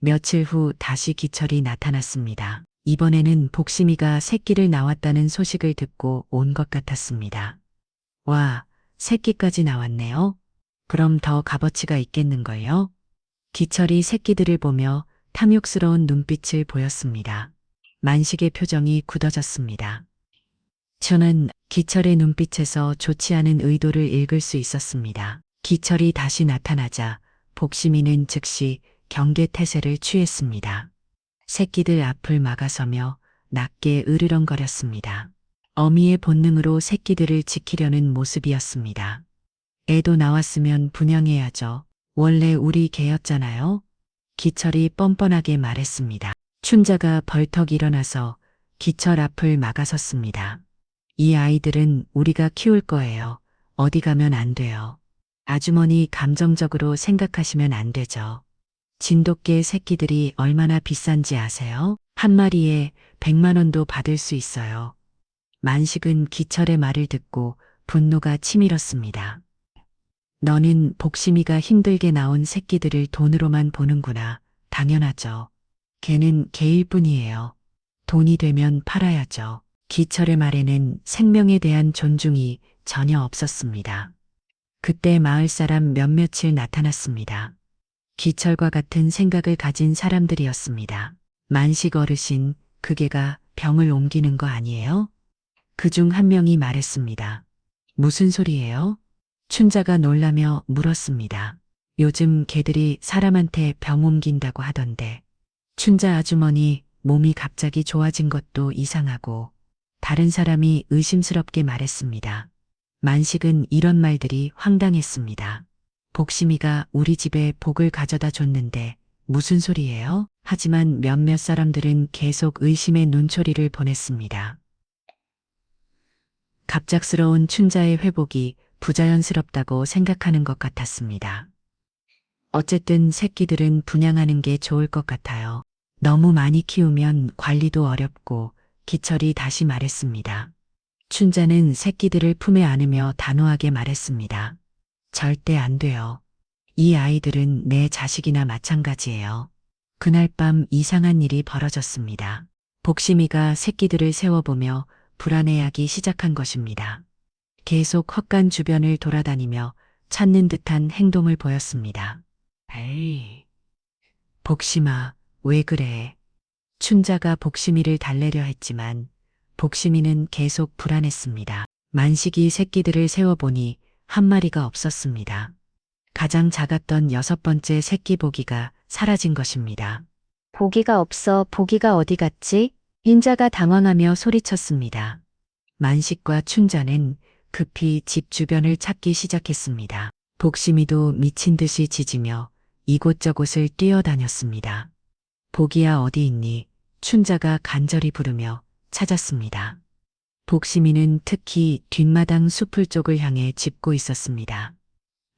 며칠 후 다시 기철이 나타났습니다. 이번에는 복심이가 새끼를 낳았다는 소식을 듣고 온 것 같았습니다. 와, 새끼까지 나왔네요. 그럼 더 값어치가 있겠는걸요? 기철이 새끼들을 보며 탐욕스러운 눈빛을 보였습니다. 만식의 표정이 굳어졌습니다. 저는 기철의 눈빛에서 좋지 않은 의도를 읽을 수 있었습니다. 기철이 다시 나타나자 복심이는 즉시 경계태세를 취했습니다. 새끼들 앞을 막아서며 낮게 으르렁거렸습니다. 어미의 본능으로 새끼들을 지키려는 모습이었습니다. 애도 나왔으면 분양해야죠. 원래 우리 개였잖아요. 기철이 뻔뻔하게 말했습니다. 춘자가 벌떡 일어나서 기철 앞을 막아섰습니다. 이 아이들은 우리가 키울 거예요. 어디 가면 안 돼요. 아주머니 감정적으로 생각하시면 안 되죠. 진돗개 새끼들이 얼마나 비싼지 아세요? 한 마리에 100만 원도 받을 수 있어요. 만식은 기철의 말을 듣고 분노가 치밀었습니다. 너는 복심이가 힘들게 낳은 새끼들을 돈으로만 보는구나. 당연하죠. 걔는 개일 뿐이에요. 돈이 되면 팔아야죠. 기철의 말에는 생명에 대한 존중이 전혀 없었습니다. 그때 마을 사람 몇몇이 나타났습니다. 기철과 같은 생각을 가진 사람들이었습니다. 만식 어르신, 그 개가 병을 옮기는 거 아니에요? 그중 한 명이 말했습니다. 무슨 소리예요? 춘자가 놀라며 물었습니다. 요즘 개들이 사람한테 병 옮긴다고 하던데. 춘자 아주머니 몸이 갑자기 좋아진 것도 이상하고 다른 사람이 의심스럽게 말했습니다. 만식은 이런 말들이 황당했습니다. 복심이가 우리 집에 복을 가져다 줬는데 무슨 소리예요? 하지만 몇몇 사람들은 계속 의심의 눈초리를 보냈습니다. 갑작스러운 춘자의 회복이 부자연스럽다고 생각하는 것 같았습니다. 어쨌든 새끼들은 분양하는 게 좋을 것 같아요. 너무 많이 키우면 관리도 어렵고 기철이 다시 말했습니다. 춘자는 새끼들을 품에 안으며 단호하게 말했습니다. 절대 안 돼요. 이 아이들은 내 자식이나 마찬가지예요. 그날 밤 이상한 일이 벌어졌습니다. 복심이가 새끼들을 세워보며 불안해하기 시작한 것입니다. 계속 헛간 주변을 돌아다니며 찾는 듯한 행동을 보였습니다. 에이, 복심아, 왜 그래? 춘자가 복심이를 달래려 했지만 복심이는 계속 불안했습니다. 만식이 새끼들을 세워보니 한 마리가 없었습니다. 가장 작았던 6번째 새끼 보기가 사라진 것입니다. 보기가 없어. 보기가 어디 갔지? 인자가 당황하며 소리쳤습니다. 만식과 춘자는 급히 집 주변을 찾기 시작했습니다. 복심이도 미친 듯이 짖으며 이곳저곳을 뛰어다녔습니다. 보기야 어디 있니? 춘자가 간절히 부르며 찾았습니다. 복심이는 특히 뒷마당 숲을 쪽을 향해 짚고 있었습니다.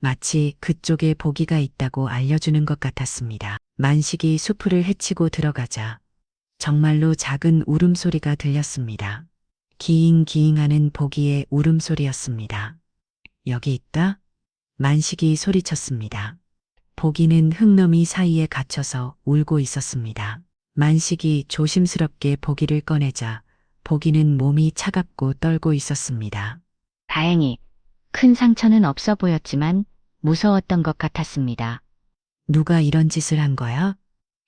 마치 그쪽에 보기가 있다고 알려주는 것 같았습니다. 만식이 숲을 헤치고 들어가자 정말로 작은 울음소리가 들렸습니다. 기잉기잉하는 보기의 울음소리였습니다. 여기 있다? 만식이 소리쳤습니다. 보기는 흙더미 사이에 갇혀서 울고 있었습니다. 만식이 조심스럽게 보기를 꺼내자 보기는 몸이 차갑고 떨고 있었습니다. 다행히 큰 상처는 없어 보였지만 무서웠던 것 같았습니다. 누가 이런 짓을 한 거야?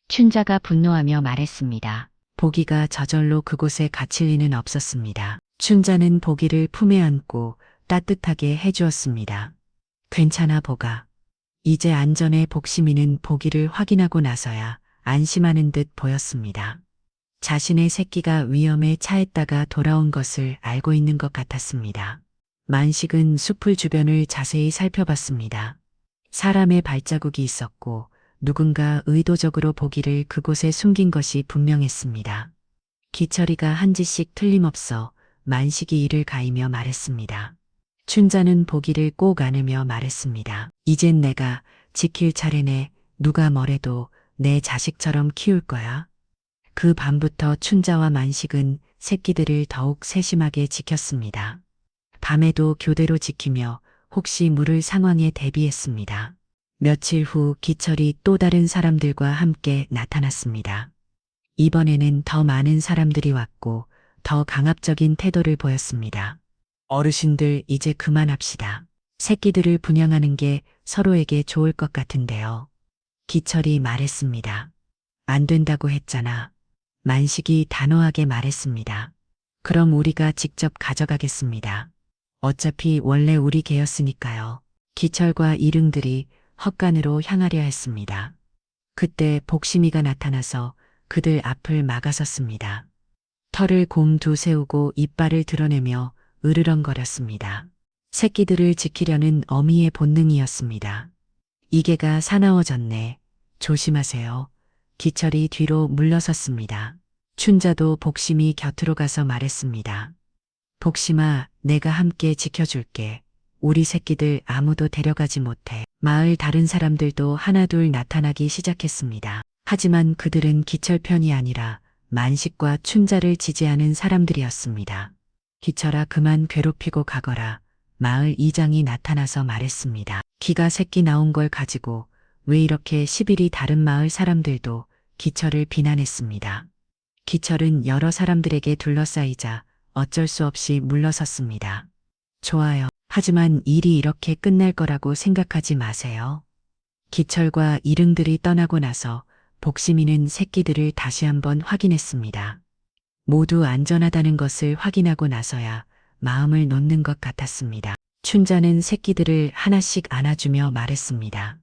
춘자가 분노하며 말했습니다. 보기가 저절로 그곳에 갇힐 리는 없었습니다. 춘자는 보기를 품에 안고 따뜻하게 해주었습니다. 괜찮아 보가. 이제 안전해. 복심이는 보기를 확인하고 나서야 안심하는 듯 보였습니다. 자신의 새끼가 위험에 처했다가 돌아온 것을 알고 있는 것 같았습니다. 만식은 숲을 주변을 자세히 살펴봤습니다. 사람의 발자국이 있었고 누군가 의도적으로 보기를 그곳에 숨긴 것이 분명했습니다. 기철이가 한 짓씩 틀림없어 만식이 이를 가이며 말했습니다. 춘자는 보기를 꼭 안으며 말했습니다. 이젠 내가 지킬 차례네. 누가 뭐래도 내 자식처럼 키울 거야. 그 밤부터 춘자와 만식은 새끼들을 더욱 세심하게 지켰습니다. 밤에도 교대로 지키며 혹시 물을 상황에 대비했습니다. 며칠 후 기철이 또 다른 사람들과 함께 나타났습니다. 이번에는 더 많은 사람들이 왔고 더 강압적인 태도를 보였습니다. 어르신들 이제 그만합시다. 새끼들을 분양하는 게 서로에게 좋을 것 같은데요. 기철이 말했습니다. 안 된다고 했잖아. 만식이 단호하게 말했습니다. 그럼 우리가 직접 가져가겠습니다. 어차피 원래 우리 개였으니까요. 기철과 이릉들이 헛간으로 향하려 했습니다. 그때 복심이가 나타나서 그들 앞을 막아섰습니다. 털을 곰두 세우고 이빨을 드러내며 으르렁거렸습니다. 새끼들을 지키려는 어미의 본능이었습니다. 이게가 사나워졌네. 조심하세요. 기철이 뒤로 물러섰습니다. 춘자도 복심이 곁으로 가서 말했습니다. 복심아, 내가 함께 지켜줄게. 우리 새끼들 아무도 데려가지 못해. 마을 다른 사람들도 하나둘 나타나기 시작했습니다. 하지만 그들은 기철 편이 아니라 만식과 춘자를 지지하는 사람들이었습니다. 기철아, 그만 괴롭히고 가거라. 마을 이장이 나타나서 말했습니다. 기가 새끼 나온 걸 가지고 왜 이렇게 시빌이 다른 마을 사람들도 기철을 비난했습니다. 기철은 여러 사람들에게 둘러싸이자 어쩔 수 없이 물러섰습니다. 좋아요. 하지만 일이 이렇게 끝날 거라고 생각하지 마세요. 기철과 이릉들이 떠나고 나서 복심이는 새끼들을 다시 한번 확인했습니다. 모두 안전하다는 것을 확인하고 나서야 마음을 놓는 것 같았습니다. 춘자는 새끼들을 하나씩 안아주며 말했습니다.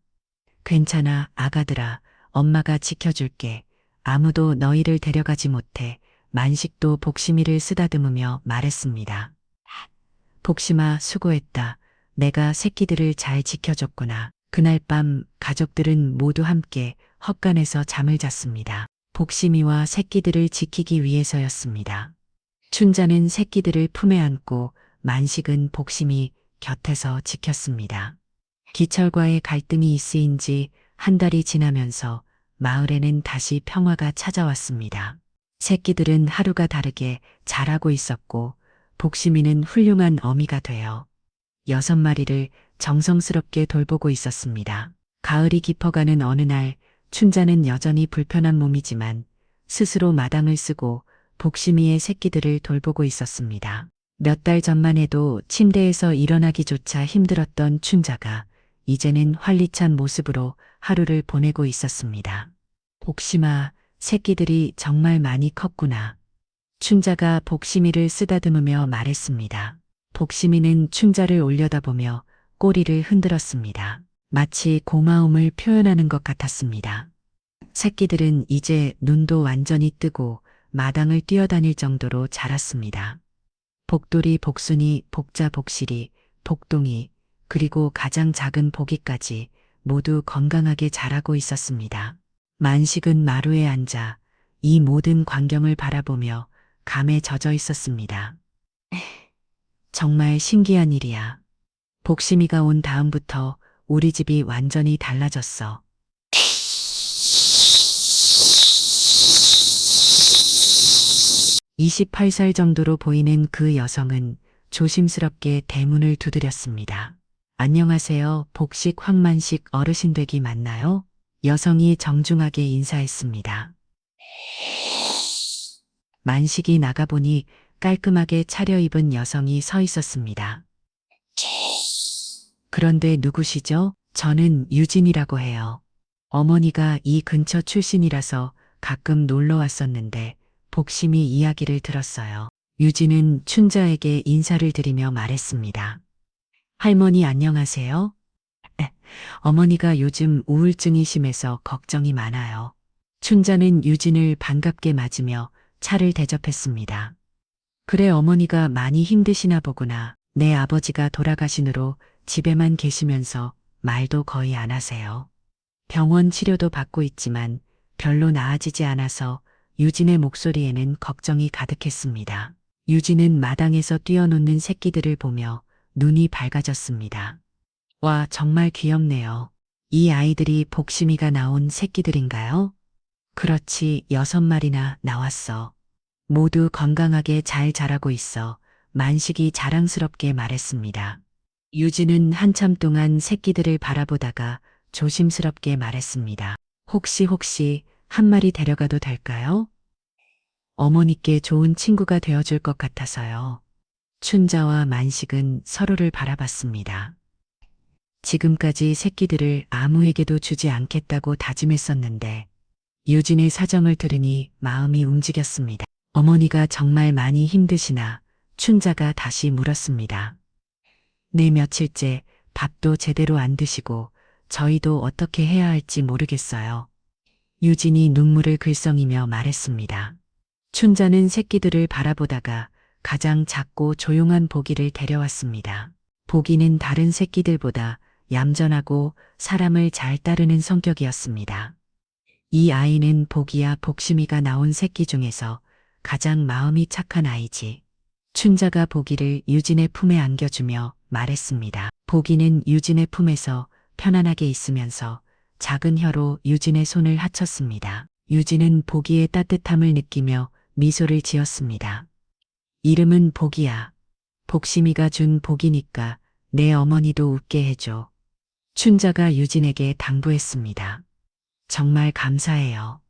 괜찮아, 아가들아. 엄마가 지켜줄게. 아무도 너희를 데려가지 못해. 만식도 복심이를 쓰다듬으며 말했습니다. 복심아, 수고했다. 내가 새끼들을 잘 지켜줬구나. 그날 밤 가족들은 모두 함께 헛간에서 잠을 잤습니다. 복심이와 새끼들을 지키기 위해서였습니다. 춘자는 새끼들을 품에 안고 만식은 복심이 곁에서 지켰습니다. 기철과의 갈등이 있으인 지 한 달이 지나면서 마을에는 다시 평화가 찾아왔습니다. 새끼들은 하루가 다르게 자라고 있었고 복심이는 훌륭한 어미가 되어 6마리를 정성스럽게 돌보고 있었습니다. 가을이 깊어가는 어느 날 춘자는 여전히 불편한 몸이지만 스스로 마당을 쓰고 복심이의 새끼들을 돌보고 있었습니다. 몇 달 전만 해도 침대에서 일어나기조차 힘들었던 춘자가 이제는 활기찬 모습으로 하루를 보내고 있었습니다. 복심아, 새끼들이 정말 많이 컸구나. 춘자가 복심이를 쓰다듬으며 말했습니다. 복심이는 춘자를 올려다보며 꼬리를 흔들었습니다. 마치 고마움을 표현하는 것 같았습니다. 새끼들은 이제 눈도 완전히 뜨고 마당을 뛰어다닐 정도로 자랐습니다. 복돌이, 복순이, 복자, 복실이, 복동이, 그리고 가장 작은 복이까지 모두 건강하게 자라고 있었습니다. 만식은 마루에 앉아 이 모든 광경을 바라보며 감에 젖어 있었습니다. 정말 신기한 일이야. 복심이가 온 다음부터 우리 집이 완전히 달라졌어. 28살 정도로 보이는 그 여성은 조심스럽게 대문을 두드렸습니다. 안녕하세요. 복식 황만식 어르신 댁이 맞나요? 여성이 정중하게 인사했습니다. 만식이 나가보니 깔끔하게 차려입은 여성이 서 있었습니다. 그런데 누구시죠? 저는 유진이라고 해요. 어머니가 이 근처 출신이라서 가끔 놀러 왔었는데 복심이 이야기를 들었어요. 유진은 춘자에게 인사를 드리며 말했습니다. 할머니 안녕하세요. 어머니가 요즘 우울증이 심해서 걱정이 많아요. 춘자는 유진을 반갑게 맞으며 차를 대접했습니다. 그래 어머니가 많이 힘드시나 보구나. 내 아버지가 돌아가신 후로 집에만 계시면서 말도 거의 안 하세요. 병원 치료도 받고 있지만 별로 나아지지 않아서 유진의 목소리에는 걱정이 가득했습니다. 유진은 마당에서 뛰어노는 새끼들을 보며 눈이 밝아졌습니다. 와, 정말 귀엽네요. 이 아이들이 복심이가 나온 새끼들인가요? 그렇지, 6마리나 나왔어. 모두 건강하게 잘 자라고 있어. 만식이 자랑스럽게 말했습니다. 유진은 한참 동안 새끼들을 바라보다가 조심스럽게 말했습니다. 혹시 한 마리 데려가도 될까요? 어머니께 좋은 친구가 되어줄 것 같아서요. 춘자와 만식은 서로를 바라봤습니다. 지금까지 새끼들을 아무에게도 주지 않겠다고 다짐했었는데 유진의 사정을 들으니 마음이 움직였습니다. 어머니가 정말 많이 힘드시나? 춘자가 다시 물었습니다. 네, 며칠째 밥도 제대로 안 드시고 저희도 어떻게 해야 할지 모르겠어요. 유진이 눈물을 글썽이며 말했습니다. 춘자는 새끼들을 바라보다가 가장 작고 조용한 보기를 데려왔습니다. 보기는 다른 새끼들보다 얌전하고 사람을 잘 따르는 성격이었습니다. 이 아이는 보기야 복심이가 나온 새끼 중에서 가장 마음이 착한 아이지. 춘자가 보기를 유진의 품에 안겨주며 말했습니다. 보기는 유진의 품에서 편안하게 있으면서 작은 혀로 유진의 손을 하쳤습니다. 유진은 보기의 따뜻함을 느끼며 미소를 지었습니다. 이름은 보기야. 복심이가 준 복이니까 내 어머니도 웃게 해줘. 춘자가 유진에게 당부했습니다. 정말 감사해요.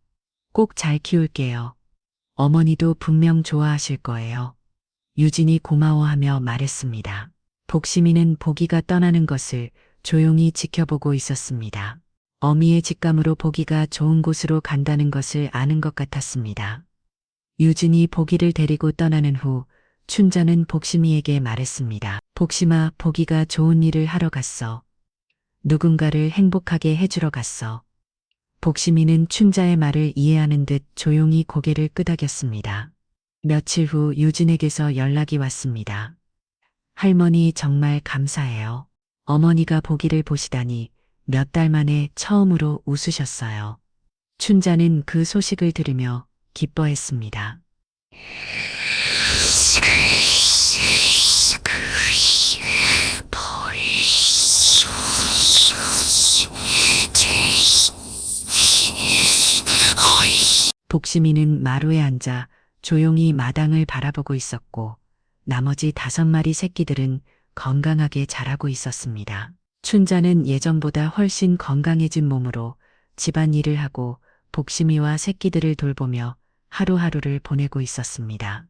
꼭 잘 키울게요. 어머니도 분명 좋아하실 거예요. 유진이 고마워하며 말했습니다. 복심이는 보기가 떠나는 것을 조용히 지켜보고 있었습니다. 어미의 직감으로 보기가 좋은 곳으로 간다는 것을 아는 것 같았습니다. 유진이 보기를 데리고 떠나는 후 춘자는 복심이에게 말했습니다. 복심아, 보기가 좋은 일을 하러 갔어. 누군가를 행복하게 해주러 갔어. 복심이는 춘자의 말을 이해하는 듯 조용히 고개를 끄덕였습니다. 며칠 후 유진에게서 연락이 왔습니다. 할머니 정말 감사해요. 어머니가 보기를 보시다니 몇 달 만에 처음으로 웃으셨어요. 춘자는 그 소식을 들으며 기뻐했습니다. 복심이는 마루에 앉아 조용히 마당을 바라보고 있었고 나머지 5마리 새끼들은 건강하게 자라고 있었습니다. 춘자는 예전보다 훨씬 건강해진 몸으로 집안일을 하고 복심이와 새끼들을 돌보며 하루하루를 보내고 있었습니다.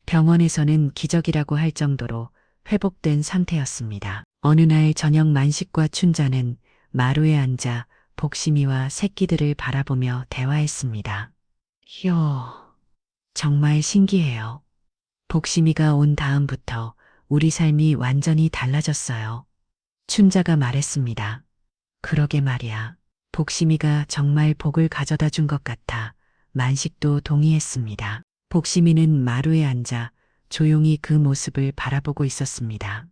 병원에서는 기적이라고 할 정도로 회복된 상태였습니다. 어느 날 저녁 만식과 춘자는 마루에 앉아 복심이와 새끼들을 바라보며 대화했습니다. 정말 신기해요. 복심이가 온 다음부터 우리 삶이 완전히 달라졌어요. 춘자가 말했습니다. 그러게 말이야. 복심이가 정말 복을 가져다 준 것 같아. 만식도 동의했습니다. 복심이는 마루에 앉아 조용히 그 모습을 바라보고 있었습니다.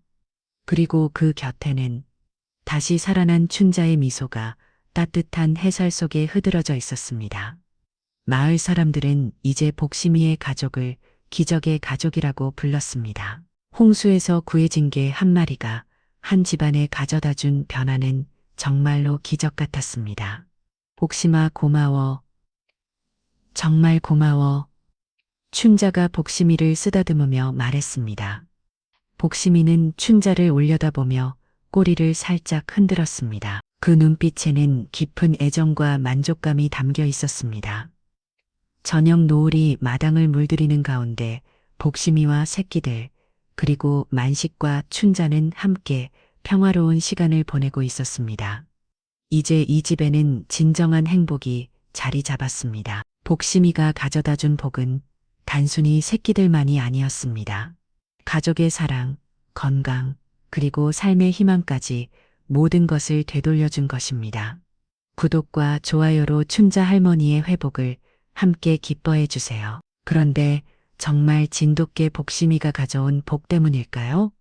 그리고 그 곁에는 다시 살아난 춘자의 미소가 따뜻한 햇살 속에 흐드러져 있었습니다. 마을 사람들은 이제 복심이의 가족을 기적의 가족이라고 불렀습니다. 홍수에서 구해진 개 한 마리가 한 집안에 가져다 준 변화는 정말로 기적 같았습니다. 복심아 고마워. 정말 고마워. 춘자가 복심이를 쓰다듬으며 말했습니다. 복심이는 춘자를 올려다보며 꼬리를 살짝 흔들었습니다. 그 눈빛에는 깊은 애정과 만족감이 담겨 있었습니다. 저녁 노을이 마당을 물들이는 가운데 복심이와 새끼들, 그리고 만식과 춘자는 함께 평화로운 시간을 보내고 있었습니다. 이제 이 집에는 진정한 행복이 자리 잡았습니다. 복심이가 가져다 준 복은 단순히 새끼들만이 아니었습니다. 가족의 사랑, 건강, 그리고 삶의 희망까지 모든 것을 되돌려준 것입니다. 구독과 좋아요로 춘자 할머니의 회복을 함께 기뻐해 주세요. 그런데 정말 진돗개 복심이가 가져온 복 때문일까요?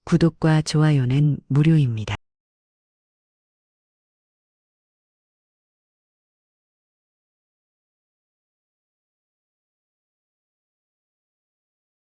구독과 좋아요는 무료입니다.